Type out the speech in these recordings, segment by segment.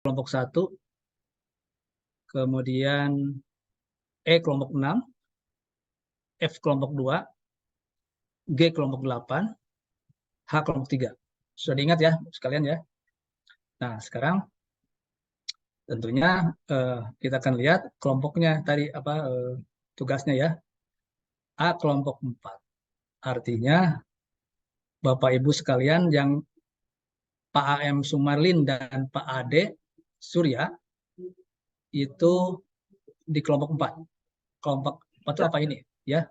kelompok 1, kemudian E kelompok 6, F kelompok 2, G kelompok 8, H kelompok 3. Sudah diingat ya sekalian ya. Nah, sekarang tentunya kita akan lihat kelompoknya tadi apa tugasnya ya. A kelompok 4. Artinya Bapak Ibu sekalian yang Pak AM Sumarlin dan Pak Ade Surya itu di kelompok 4. Kelompok 4 itu apa ini ya?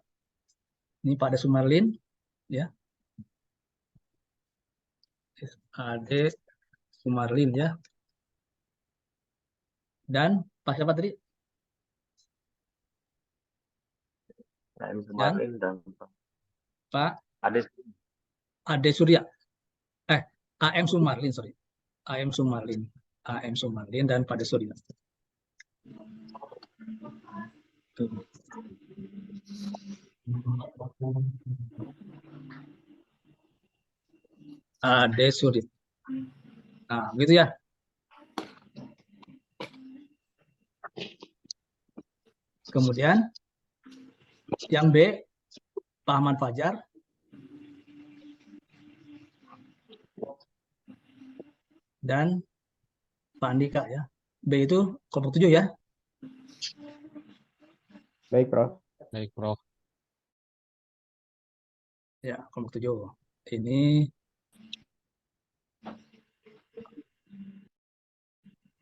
Ini Pak Ade Sumarlin ya. Ade Sumarlin ya. Dan Pak siapa tadi? AM Sumarlin dan Pak Ade Surya. AM Sumarlin, sorry. AM Sumarlin. AM Sumarlin dan Pak Ade Surya. Tuh. Ade Surya. Nah, gitu ya. Kemudian yang B, Pak Ahmad Fajar. Dan Pak Andika ya. B itu kelompok 7 ya. Baik, Prof. Baik, Prof. Ya, kelompok 7. Ini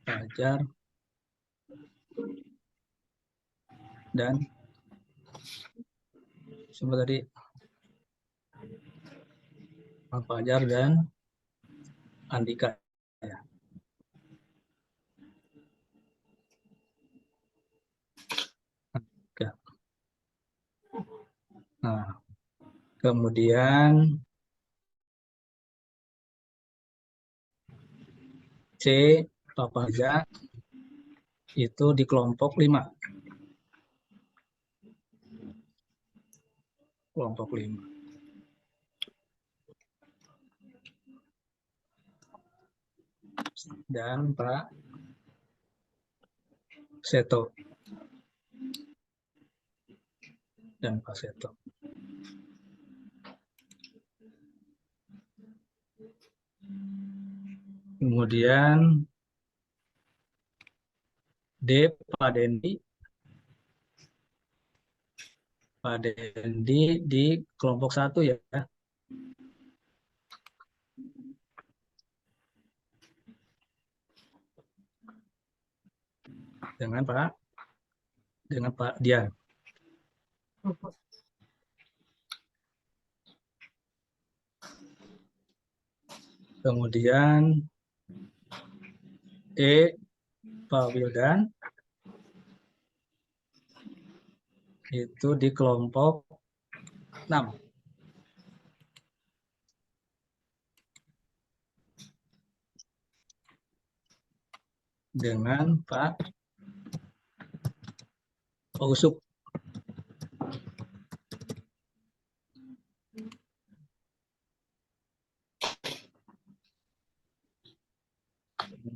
Fajar dan siapa tadi? Pak Fajar dan Andika ya. Andika. Nah, kemudian C Pak Fajar itu di kelompok 5. Kelompok 5. Dan Pak Seto. Dan Pak Seto. Kemudian D Pak Dendi. Pak Dendi di kelompok 1 ya. Dengan Pak Dian. Kemudian E Pak Wildan itu di kelompok 6. Dengan Pak Usuk.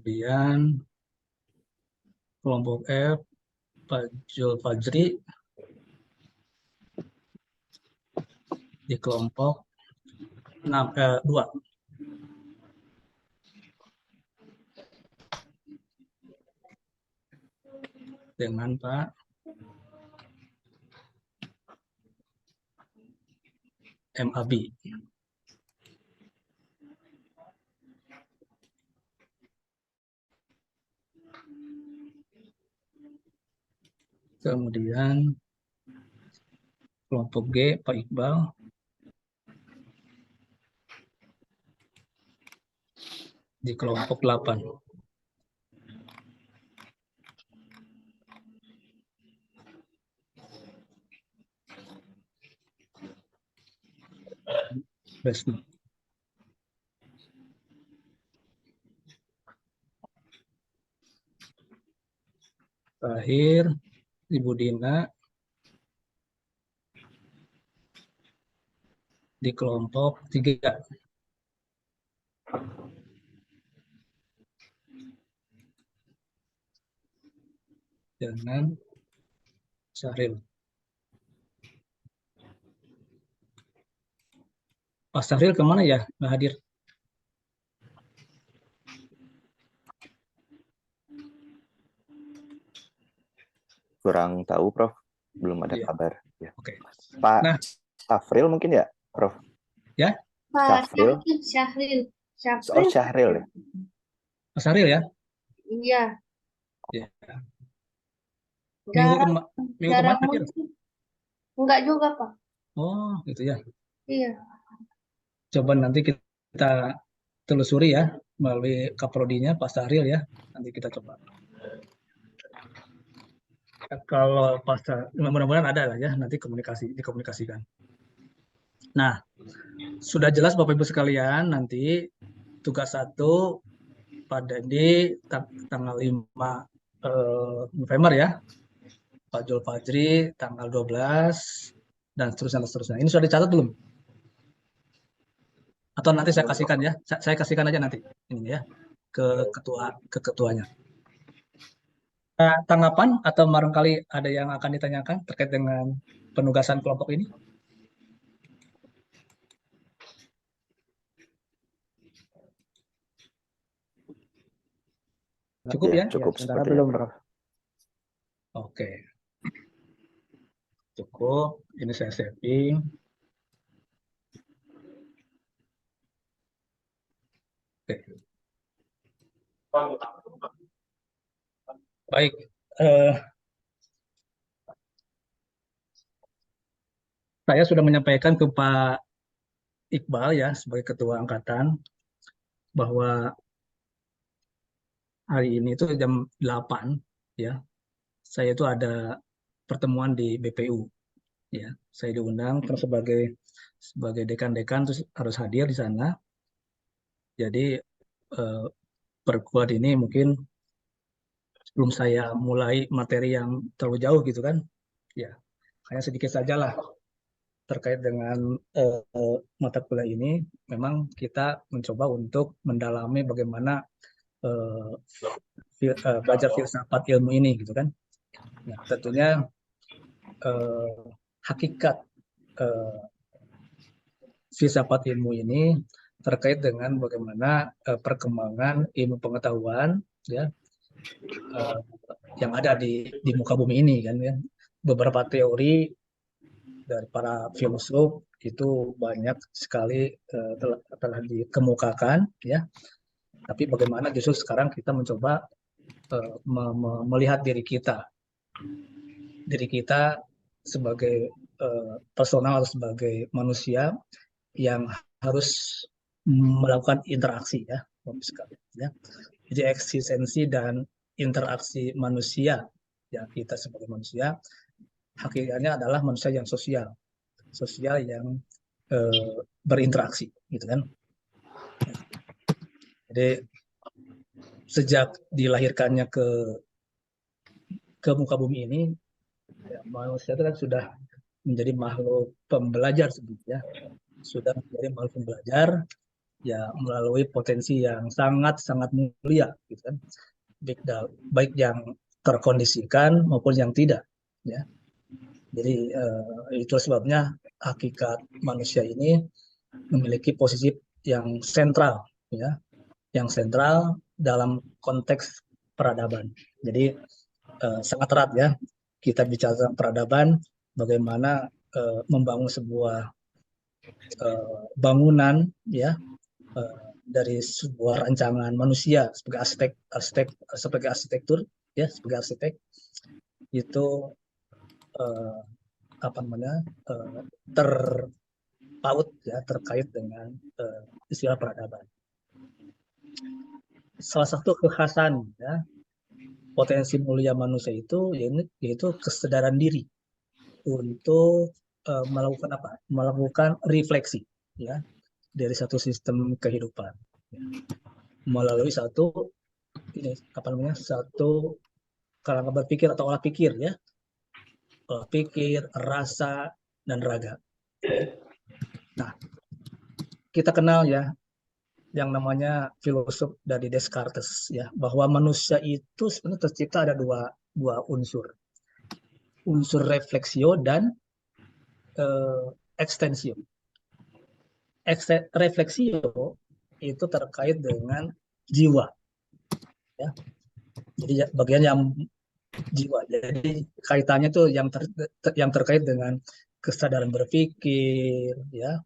Kemudian kelompok F Pak Jul Fajri di kelompok 2. Dengan Pak MAB. Kemudian kelompok G Pak Iqbal di kelompok 8. Resmi. Terakhir Ibu Dina di kelompok 3. dengan Syahril. Pak Syahril kemana ya? Nggak hadir. Kurang tahu, Prof. Belum ada Iya. kabar. Ya. Oke. Pak Nah, Syafril mungkin ya, Prof? ya, Pak Syafril. Syahril. Oh, Syahril ya. Pak Syahril ya. Iya. Ya. Minggu Jarang, kemarin hadir. muncul. Enggak juga, Pak. Oh, gitu ya. Iya. Coba nanti kita telusuri ya melalui kaprodinya Pak Syahril ya. Nanti kita coba. Kalau Pak mudah-mudahan ada lah ya, nanti dikomunikasikan. Nah, sudah jelas Bapak Ibu sekalian, nanti tugas 1 pada di tanggal 5 November ya. Pak Jul Fajri tanggal 12 dan seterusnya. Ini sudah dicatat belum? Atau nanti saya kasihkan ya. Saya kasihkan aja nanti ini ya ke ketuanya. Tanggapan atau barangkali ada yang akan ditanyakan terkait dengan penugasan kelompok ini? Cukup ya? Cukup sementara sepertinya, belum, Prof. Oke. Cukup. Ini saya saving. Oke. Baik. Saya sudah menyampaikan ke Pak Iqbal ya sebagai Ketua Angkatan bahwa hari ini itu jam 8 ya. Saya itu ada pertemuan di BPU ya. Saya diundang terus sebagai dekan-dekan terus harus hadir di sana. Jadi perkuat ini mungkin sebelum saya mulai materi yang terlalu jauh gitu kan. Ya, hanya sedikit sajalah terkait dengan mata kuliah ini. Memang kita mencoba untuk mendalami bagaimana belajar filsafat ilmu ini gitu kan. Nah, tentunya hakikat filsafat ilmu ini terkait dengan bagaimana perkembangan ilmu pengetahuan ya yang ada di muka bumi ini kan ya. Beberapa teori dari para filsuf itu banyak sekali telah dikemukakan ya. Tapi bagaimana justru sekarang kita mencoba melihat diri kita sebagai personal atau sebagai manusia yang harus melakukan interaksi ya, ya. Jadi eksistensi dan interaksi manusia ya, kita sebagai manusia hakikatnya adalah manusia yang sosial yang berinteraksi gitu kan. Jadi sejak dilahirkannya ke muka bumi ini ya, manusia itu kan sudah menjadi makhluk pembelajar sebetulnya, sudah menjadi makhluk pembelajar ya melalui potensi yang sangat mulia gitu kan, baik yang terkondisikan maupun yang tidak ya. Jadi itu sebabnya hakikat manusia ini memiliki posisi yang sentral ya, yang sentral dalam konteks peradaban. Jadi sangat erat ya kita bicara peradaban, bagaimana membangun sebuah bangunan ya dari sebuah rancangan manusia sebagai arsitektur ya, sebagai arsitek itu terpaut ya terkait dengan istilah peradaban. Salah satu kekhasan ya potensi mulia manusia itu yaitu kesadaran diri untuk melakukan refleksi ya dari satu sistem kehidupan ya. Melalui satu cara berpikir atau olah pikir ya, olah pikir, rasa dan raga ya. Nah, kita kenal ya yang namanya filosof dari Descartes ya, bahwa manusia itu sebenarnya tercipta ada dua unsur. Unsur refleksio dan ekstensio. Refleksio itu terkait dengan jiwa, ya. Jadi bagian yang jiwa. Jadi kaitannya tuh yang terkait dengan kesadaran berpikir, ya,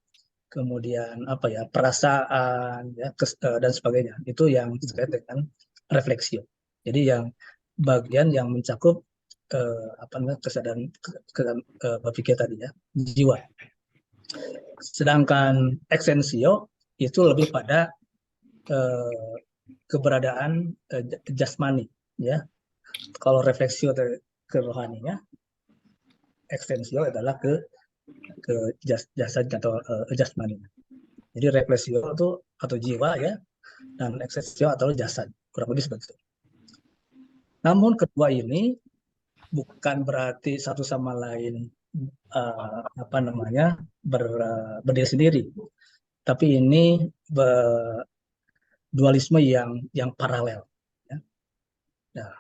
kemudian apa ya, perasaan, ya, dan sebagainya. Itu yang terkait dengan refleksio. Jadi yang bagian yang mencakup apa namanya, kesadaran berpikir tadi, ya, jiwa. Sedangkan eksensio itu lebih pada keberadaan jasmani, ya. Kalau refleksio ke rohaninya, ekstensio adalah ke jasad atau jasmani. Jadi refleksio itu atau jiwa, ya, dan ekstensio atau jasad, kurang lebih seperti itu. Namun kedua ini bukan berarti satu sama lain apa namanya berdiri sendiri, tapi ini dualisme yang paralel, ya. Nah,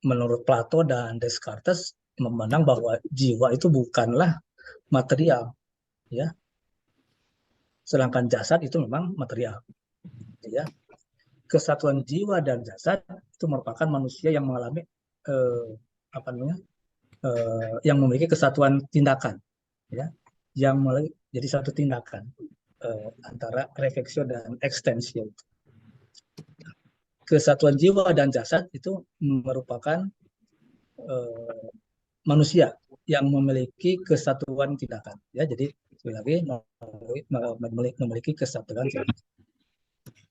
menurut Plato dan Descartes memandang bahwa jiwa itu bukanlah material, ya, sedangkan jasad itu memang material, ya. Kesatuan jiwa dan jasad itu merupakan manusia yang mengalami apa namanya yang memiliki kesatuan tindakan, ya, yang jadi satu tindakan antara refleksio dan ekstensio. Kesatuan jiwa dan jasad itu merupakan manusia yang memiliki kesatuan tindakan, ya. Jadi sekali lagi memiliki kesatuan tindakan.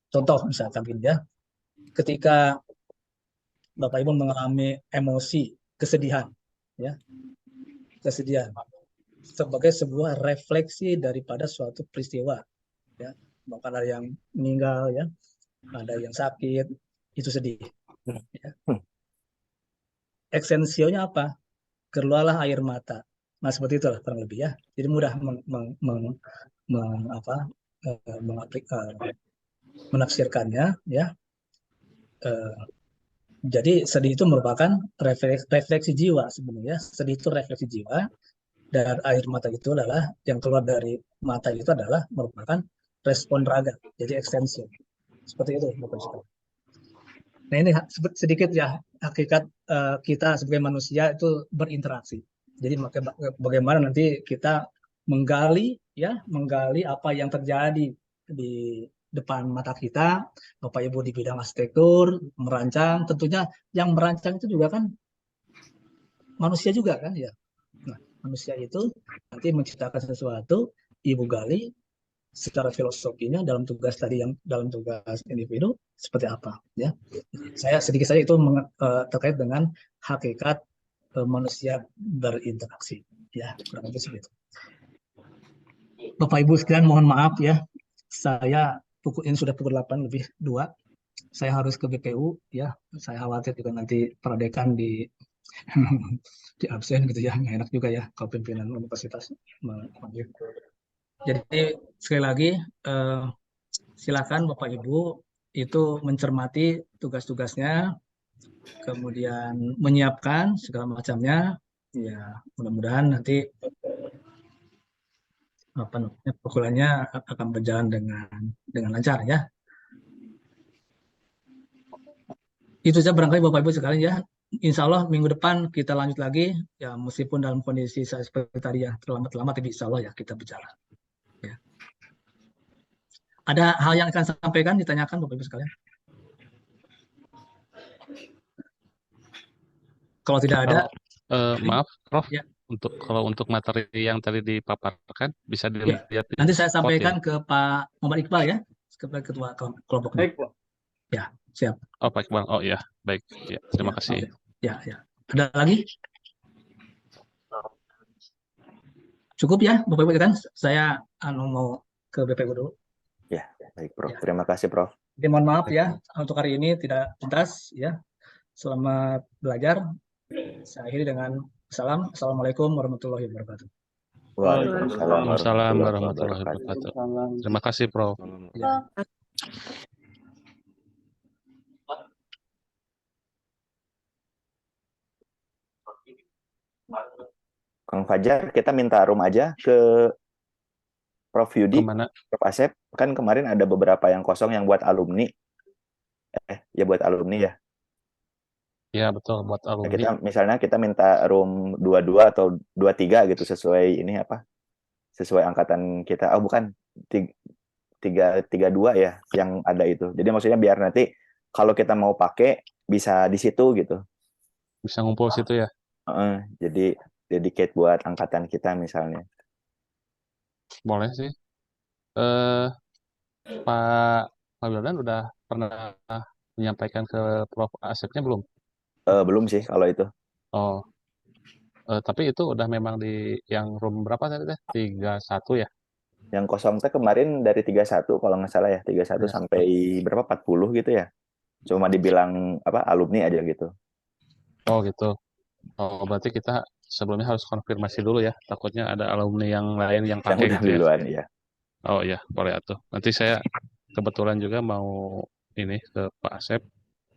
Contoh misalkan gini, ya, ketika Bapak Ibu mengalami emosi kesedihan, ya, kesedihan sebagai sebuah refleksi daripada suatu peristiwa, ya, bahkan ada yang meninggal, ya, ada yang sakit, itu sedih, ya. Eksensionya apa? Keluarlah air mata. Nah, seperti itulah kurang lebih, ya. Jadi mudah menafsirkannya, ya. Jadi sedih itu merupakan refleksi jiwa sebenarnya. Sedih itu refleksi jiwa, dan air mata itu adalah yang keluar dari mata itu adalah merupakan respon raga. Jadi ekstensi. Seperti itu, Bapak Ibu. Nah, ini sedikit, ya, hakikat kita sebagai manusia itu berinteraksi. Jadi bagaimana nanti kita menggali apa yang terjadi di depan mata kita, Bapak Ibu di bidang arsitektur, merancang, tentunya yang merancang itu juga kan manusia juga kan, ya. Nah, manusia itu nanti menciptakan sesuatu, Ibu gali secara filosofinya dalam tugas tadi, yang dalam tugas individu seperti apa, ya. Saya sedikit saja itu terkait dengan hakikat manusia berinteraksi, ya, kurang lebih seperti itu. Bapak Ibu sekalian, mohon maaf, ya, saya ini sudah pukul 8:02, saya harus ke BPU, ya. Saya khawatir juga nanti pradekan di di absen gitu, ya, nggak enak juga, ya, kalau pimpinan universitas memanggil. Jadi sekali lagi silakan Bapak Ibu itu mencermati tugas-tugasnya, kemudian menyiapkan segala macamnya, ya. Mudah-mudahan nanti apa namanya pukulannya akan berjalan dengan lancar, ya. Itu saja barangkali Bapak Ibu sekalian, ya. Insya Allah minggu depan kita lanjut lagi, ya, meskipun dalam kondisi saya seperti tadi, ya, terlambat-lambat, tapi insya Allah, ya, kita berjalan, ya. Ada hal yang akan saya sampaikan, ditanyakan Bapak Ibu sekalian? Kalau tidak ada, maaf, Prof. ya, Kalau untuk materi yang tadi dipaparkan bisa ya, dilihat di nanti saya spot, sampaikan ya. ke Pak Muhammad Iqbal, ya, sebagai ketua kelompoknya. Baik, Pak. Ya, siap. Oh, Pak Iqbal. Oh, ya, baik. Ya, terima Ya, kasih. oke. Ya, ya. Ada lagi? Cukup, ya, Bapak Ibu, kan? Saya mau ke BPU dulu. Ya, baik, Prof. Ya. Terima kasih, Prof. Jadi mohon maaf, ya, untuk hari ini tidak tuntas, ya. Selamat belajar. Saya akhiri dengan salam. Assalamualaikum warahmatullahi wabarakatuh. Waalaikumsalam Waalaikumsalam warahmatullahi warahmatullahi wabarakatuh. wabarakatuh. Terima kasih, Prof. Ya. Kang Fajar, kita minta room aja ke Prof Yudi, Kemana? Prof Asep. Kan kemarin ada beberapa yang kosong yang buat alumni. Ya buat alumni ya. Ya betul, buat Ya, alumni. kita misalnya kita minta room 22 atau 23 gitu sesuai ini apa? Sesuai angkatan kita. Oh bukan, 332 ya yang ada itu. Jadi maksudnya biar nanti kalau kita mau pakai bisa di situ gitu. Bisa ngumpul situ ya. Jadi dedicate buat angkatan kita misalnya. Boleh sih. Eh, Pak Pak Wildan udah pernah menyampaikan ke Prof Asepnya belum? Belum sih kalau itu. Oh, tapi itu udah memang di yang room berapa tadi teh? 31 ya? Yang kosong teh kemarin dari 31 kalau nggak salah ya, 31 sampai 31. berapa 40 gitu ya. Cuma dibilang apa alumni aja gitu. Oh gitu. Oh berarti kita sebelumnya harus konfirmasi dulu ya. Takutnya ada alumni yang lain yang Yang pakai udah gitu ya. duluan ya. Oh iya, boleh atuh. Nanti saya kebetulan juga mau ini ke Pak Asep.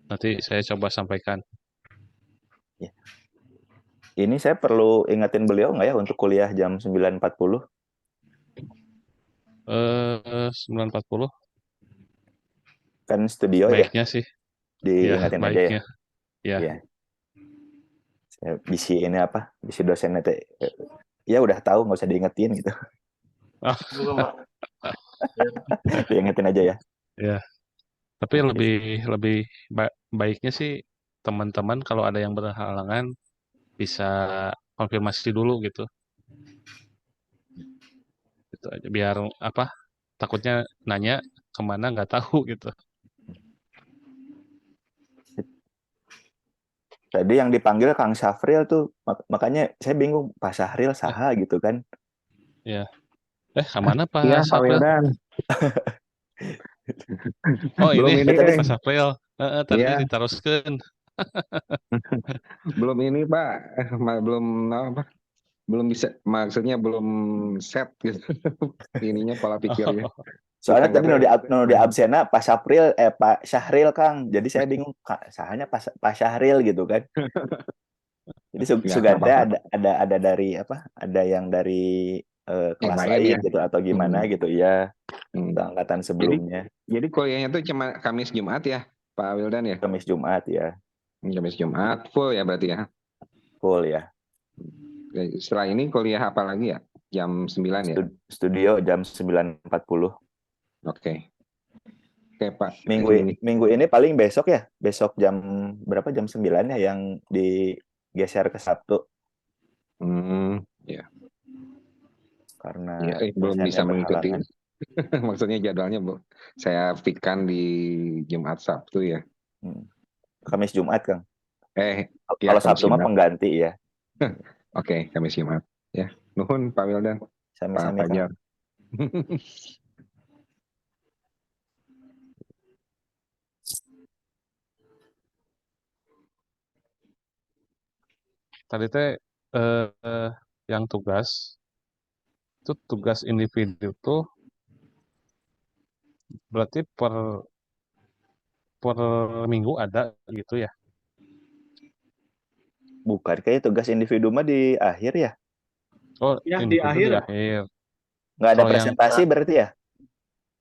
Nanti saya coba sampaikan. Ya. Ini saya perlu ingetin beliau nggak ya untuk kuliah jam 9.40? 9.40 Kan studio ya, baiknya sih. Ya, diingetin aja ya. baiknya. Ya, Iya. Saya bisi ini apa? Bisi dosennya teh. Ya udah tahu nggak usah diingetin gitu. Diingetin aja ya. ya. Tapi Oke. lebih baiknya sih teman-teman kalau ada yang berhalangan bisa konfirmasi dulu gitu. Gitu aja. Biar apa? Takutnya nanya kemana nggak tahu gitu. Tadi yang dipanggil Kang Syafril tuh, makanya saya bingung Pak Syahril Eh, saha gitu kan. ya. Kemana Iya, Pak Pak Sapril? Wildan. Oh Belum ini ini, Tadi Pak Sapril. Tadi Iya, diteruskan. belum ini, Pak. Belum apa? Belum bisa, maksudnya belum set gitu. Ininya pola pikirnya. soalnya tadi Ditangkapnya. no di absena Pak Syahril Pak Syahril Kang. Jadi saya bingung sahanya Pak Syahril gitu kan. Jadi Ya, nggak Sugante apa-apa. ada dari apa? Ada yang dari Yang kelas lain lain ya. gitu atau gimana Hmm. gitu ya. Hmm. Untuk angkatan Jadi, sebelumnya. jadi kuliahnya tuh cuma Kamis Jumat ya, Pak Wildan ya? Kamis Jumat ya. Kamis Jumat full ya berarti ya. Full ya. Setelah ini kuliah apa lagi ya? Jam 9 ya? Studio jam 9.40. Oke. Oke, Pak. Minggu ini paling besok ya. Besok jam berapa? Jam 9 ya yang digeser ke Sabtu Ya. karena Ya, belum dosennya bisa mengikuti. berhalangan. Maksudnya jadwalnya Bu, saya fitkan di Jumat Sabtu ya. Kamis Jumat, Kang. Ya Kalau Kamis Sabtu mah Jumat. pengganti ya. Oke, Kamis Jumat. Ya, nuhun Pak Wildan, Pak Sami-sami, Kang. Fajar. Tadi teh yang itu tugas individu tuh berarti per minggu ada gitu ya. Bukan, kayaknya tugas individu mah di akhir ya. Oh, Ya, di individu di akhir. akhir. Nggak ada Kalau yang presentasi berarti ya?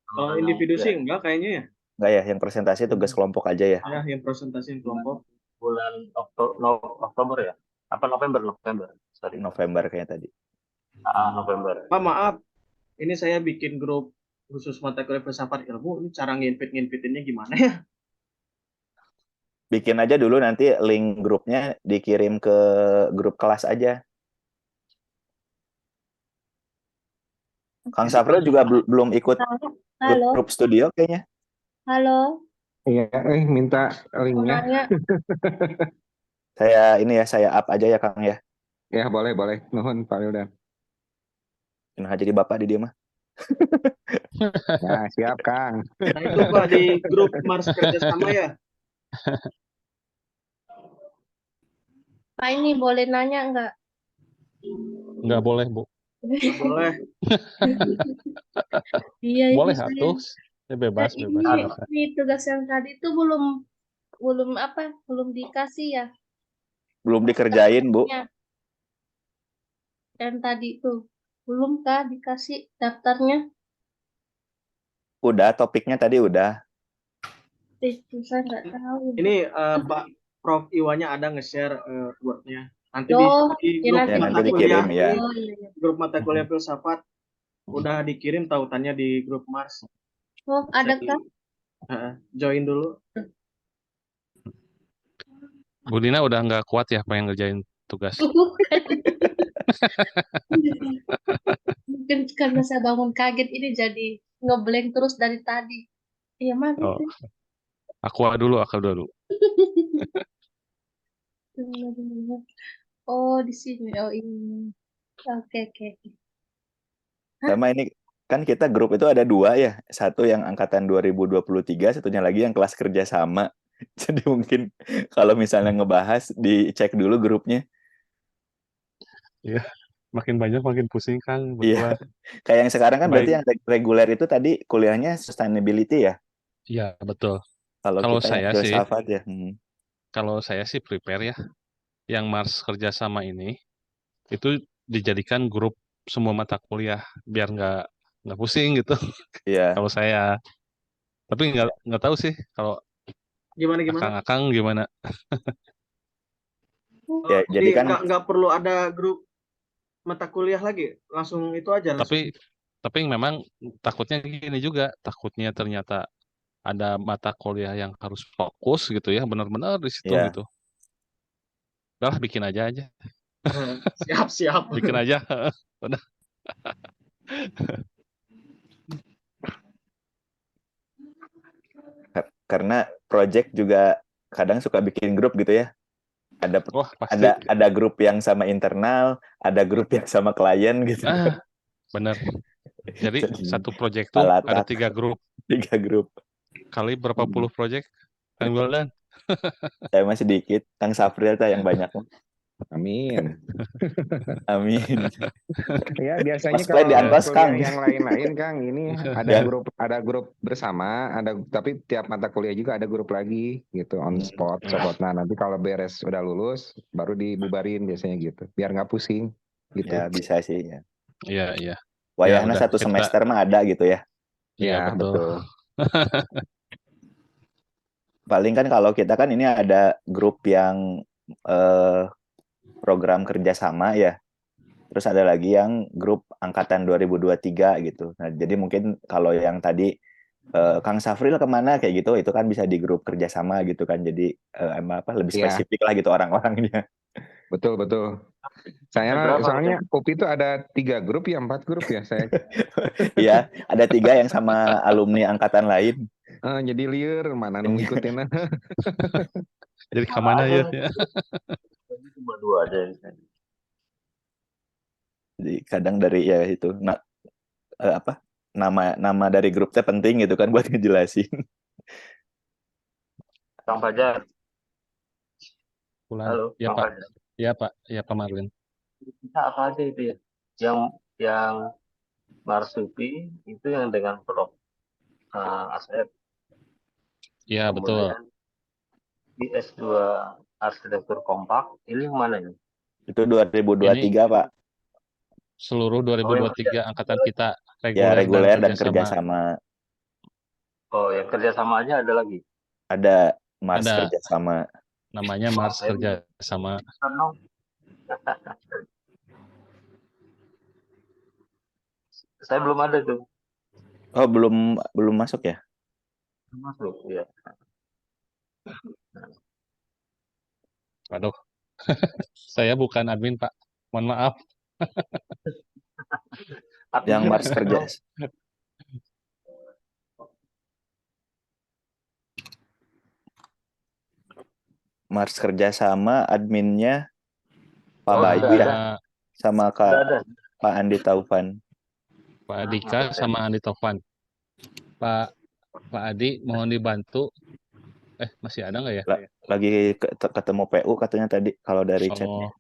Kalau individu sih enggak kayaknya ya. Nggak ya, yang presentasi tugas kelompok aja ya. Ya, yang presentasi kelompok. Bulan Oktober ya? Apa November? Sorry. November kayaknya tadi. November. Pak, maaf. Ini saya bikin grup khusus mata kuliah filsafat ilmu. Ini cara nginpitinnya gimana ya? Bikin aja dulu nanti link grupnya dikirim ke grup kelas aja. Kang Safril juga belum ikut Halo, grup studio kayaknya. halo, Iya, minta mau linknya. nanya. Saya up aja ya Kang ya. Ya, boleh. Nuhun Pak Wildan. Nah, jadi bapak di dia mah. Ya, siap Kang. Nah, itu Pak di grup Mars kerjasama ya. Pak ini boleh nanya nggak? nggak boleh, Bu. Nggak boleh. Iya, Boleh ini atuh. Ya, bebas. ini tugas yang tadi itu belum dikasih ya. Belum dikerjain, Bu. Ya. yang tadi tuh. Belum kah dikasih daftarnya? Udah, topiknya tadi udah. Saya nggak tahu. Ini Pak Prof Iwanya ada nge-share Word-nya. Nanti Oh, di ya grup nanti Ya, mata nanti kuliah dikirim ya. ini, Oh iya, iya. grup mata kuliah filsafat udah dikirim tautannya di grup Mars. Oh, ada kah? Join dulu. Bu Dina udah nggak kuat ya pengen ngerjain tugas. Bukan. Mungkin karena saya bangun kaget ini jadi ngeblank terus dari tadi. Iya, mana Oh, itu? aku dulu. Oh, di sini. Oh, ini. Oke, oke. Hah? Sama ini kan kita grup itu ada 2 ya. Satu yang angkatan 2023, satunya lagi yang kelas kerja sama. Jadi mungkin kalau misalnya ngebahas dicek dulu grupnya. Iya, makin banyak makin pusing Kang, Iya. betulan. Kayak yang sekarang kan berarti Baik, yang reguler itu tadi kuliahnya sustainability ya. iya betul. Kalau Kalau kita yang saya sih, filsafat ya. prepare ya, yang Mars kerjasama ini itu dijadikan grup semua mata kuliah biar nggak pusing gitu. Iya. Kalau saya, tapi nggak tahu sih kalau Gimana? akang gimana. Ya, jadi kan nggak perlu ada grup mata kuliah lagi, langsung itu aja langsung. Tapi memang takutnya gini juga, takutnya ternyata ada mata kuliah yang harus fokus gitu ya, benar-benar di situ ya, gitu. Udah lah, bikin aja. Siap. Bikin aja. Udah. karena project juga kadang suka bikin grup gitu ya. Wah, pasti. Ada grup yang sama internal, ada grup yang sama klien gitu. Bener. Jadi satu project tuh Palatak. ada 3 grup. 3 grup. Kali berapa puluh project? Kang Wildan. Saya masih dikit. Kang Safril tuh yang banyak. Amin. Amin. Ya biasanya Cosplay kalau di Antas, kuliah Kang. yang lain-lain Kang, ini Ya. ada grup bersama, tapi tiap mata kuliah juga ada grup lagi gitu on spot. Nah nanti kalau beres udah lulus baru dibubarin biasanya gitu, biar nggak pusing gitu. Ya bisa sih ya. Iya. Wayahna Ya, udah, 1 semester mah ada gitu ya. Iya, betul. Paling kan kalau kita kan ini ada grup yang program kerjasama ya. Terus ada lagi yang grup angkatan 2023 gitu. Nah, jadi mungkin kalau yang tadi Kang Safril kemana kayak gitu, itu kan bisa di grup kerjasama gitu kan. Jadi lebih spesifik lah gitu orang-orangnya. Betul. Saya soalnya UPI itu ada 3 grup ya, 4 grup ya saya. Iya, ada 3 yang sama alumni angkatan lain. Jadi liar mana nunggu ikutin. Jadi kemana ya? Cuma 2 aja yang saya. Jadi kadang dari ya itu nama dari grupnya penting gitu kan buat ngejelasin. Kang Fajar. Halo, Ya, Kang Pak. Fajar. Ya, Pak Marlin. Kita apa aja itu ya? Yang Marsupi itu yang dengan Prof Asep. Iya, betul. Kemudian di S2 Arsitektur Kompak, ini yang mana ini? Itu 2023, Pak. Seluruh 2023 angkatan kita Ya, reguler dan kerjasama. kerjasama. Oh, yang kerjasama aja ada lagi? Ada Mars Ada. kerjasama. Namanya Mars kerjasama. Saya belum ada tuh. Oh, belum masuk ya? Belum masuk, ya. Waduh. Saya bukan admin, Pak. Mohon maaf. Yang Mars kerja. Mars kerjasama adminnya Pak Bayu ya, sama Pak Andi Taufan. Pak Adika sama Andi Taufan. Pak Adi mohon dibantu. Masih ada nggak ya? Lagi ketemu PU katanya tadi kalau dari chatnya.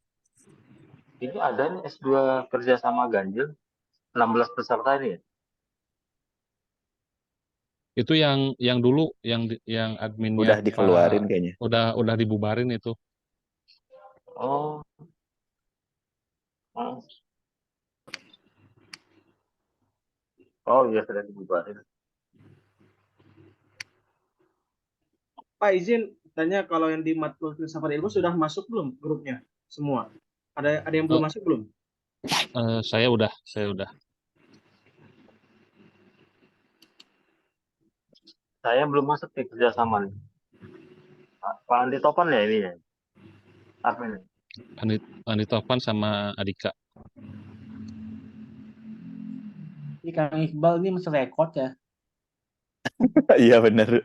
Ini ada nih S2 kerjasama ganjil 16 peserta ini ya? Itu yang dulu yang adminnya Udah dikeluarin kayaknya. Udah dibubarin itu. Oh. Oh iya sudah dibubarin. Pak izin tanya kalau yang di matkul filsafat ilmu sudah masuk belum grupnya semua? Ada yang belum Oh, masuk belum? saya udah. Saya belum masuk di kerjasama nih. Pak Andi Topan ya ini ya. Admin. Andi Topan sama Adika. Ini Kang Iqbal ini masih rekod ya. Iya bener.